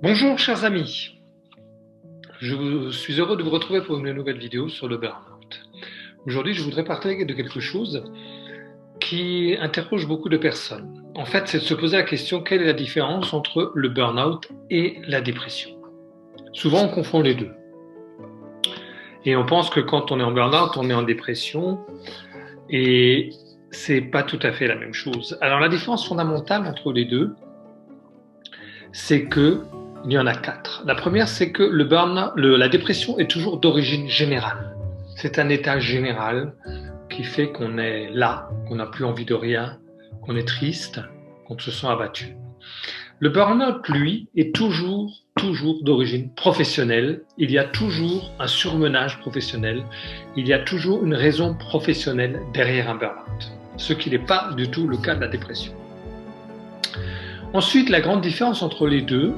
Bonjour chers amis, je suis heureux de vous retrouver pour une nouvelle vidéo sur le burn-out. Aujourd'hui je voudrais parler de quelque chose qui interroge beaucoup de personnes. En fait, c'est de se poser la question quelle est la différence entre le burn-out et la dépression. Souvent on confond les deux. Et on pense que quand on est en burn-out, on est en dépression et c'est pas tout à fait la même chose. Alors la différence fondamentale entre les deux, c'est que il y en a 4. La première, c'est que la dépression est toujours d'origine générale. C'est un état général qui fait qu'on est là, qu'on n'a plus envie de rien, qu'on est triste, qu'on se sent abattu. Le burn-out, lui, est toujours d'origine professionnelle. Il y a toujours un surmenage professionnel. Il y a toujours une raison professionnelle derrière un burn-out. Ce qui n'est pas du tout le cas de la dépression. Ensuite, la grande différence entre les deux,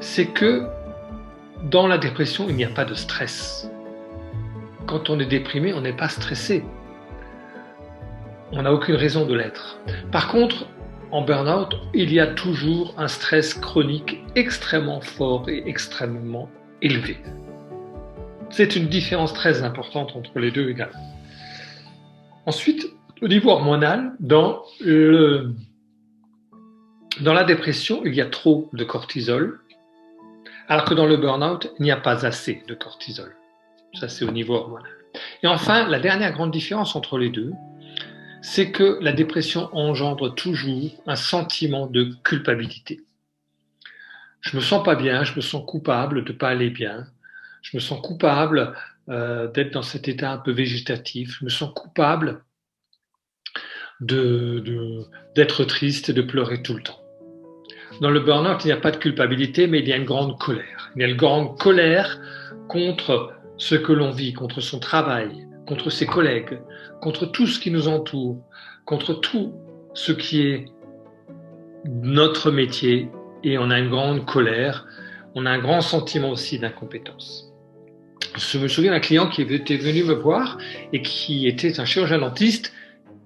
c'est que dans la dépression, il n'y a pas de stress. Quand on est déprimé, on n'est pas stressé. On n'a aucune raison de l'être. Par contre, en burn-out, il y a toujours un stress chronique extrêmement fort et extrêmement élevé. C'est une différence très importante entre les deux également. Ensuite, au niveau hormonal, dans la dépression, il y a trop de cortisol, alors que dans le burn-out, il n'y a pas assez de cortisol. Ça, c'est au niveau hormonal. Et enfin, la dernière grande différence entre les deux, c'est que la dépression engendre toujours un sentiment de culpabilité. Je me sens pas bien, je me sens coupable de pas aller bien, je me sens coupable d'être dans cet état un peu végétatif, je me sens coupable d'être triste et de pleurer tout le temps. Dans le burn-out, il n'y a pas de culpabilité, mais il y a une grande colère. Il y a une grande colère contre ce que l'on vit, contre son travail, contre ses collègues, contre tout ce qui nous entoure, contre tout ce qui est notre métier. Et on a une grande colère, on a un grand sentiment aussi d'incompétence. Je me souviens d'un client qui était venu me voir et qui était un chirurgien dentiste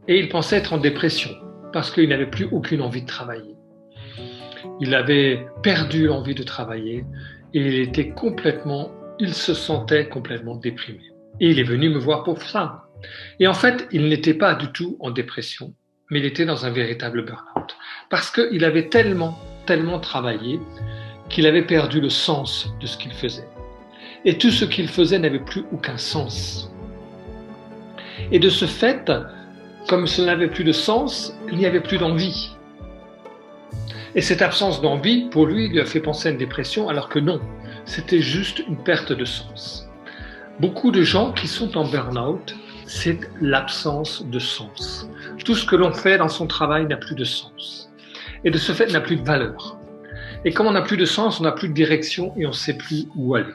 et il pensait être en dépression parce qu'il n'avait plus aucune envie de travailler. Il avait perdu l'envie de travailler et il se sentait complètement déprimé. Et il est venu me voir pour ça. Et en fait, il n'était pas du tout en dépression, mais il était dans un véritable burn-out. Parce qu'il avait tellement travaillé qu'il avait perdu le sens de ce qu'il faisait. Et tout ce qu'il faisait n'avait plus aucun sens. Et de ce fait, comme cela n'avait plus de sens, il n'y avait plus d'envie. Et cette absence d'envie, pour lui a fait penser à une dépression, alors que non, c'était juste une perte de sens. Beaucoup de gens qui sont en burn-out, c'est l'absence de sens. Tout ce que l'on fait dans son travail n'a plus de sens. Et de ce fait, n'a plus de valeur. Et comme on n'a plus de sens, on n'a plus de direction et on ne sait plus où aller.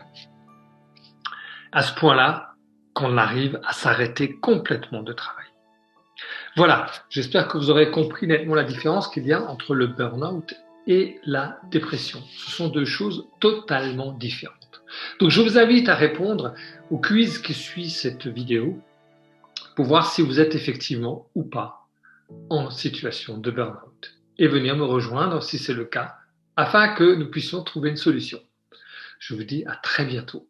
À ce point-là, qu'on arrive à s'arrêter complètement de travail. Voilà, j'espère que vous aurez compris nettement la différence qu'il y a entre le burn-out et la dépression. Ce sont deux choses totalement différentes. Donc je vous invite à répondre au quiz qui suit cette vidéo pour voir si vous êtes effectivement ou pas en situation de burn-out et venir me rejoindre si c'est le cas afin que nous puissions trouver une solution. Je vous dis à très bientôt.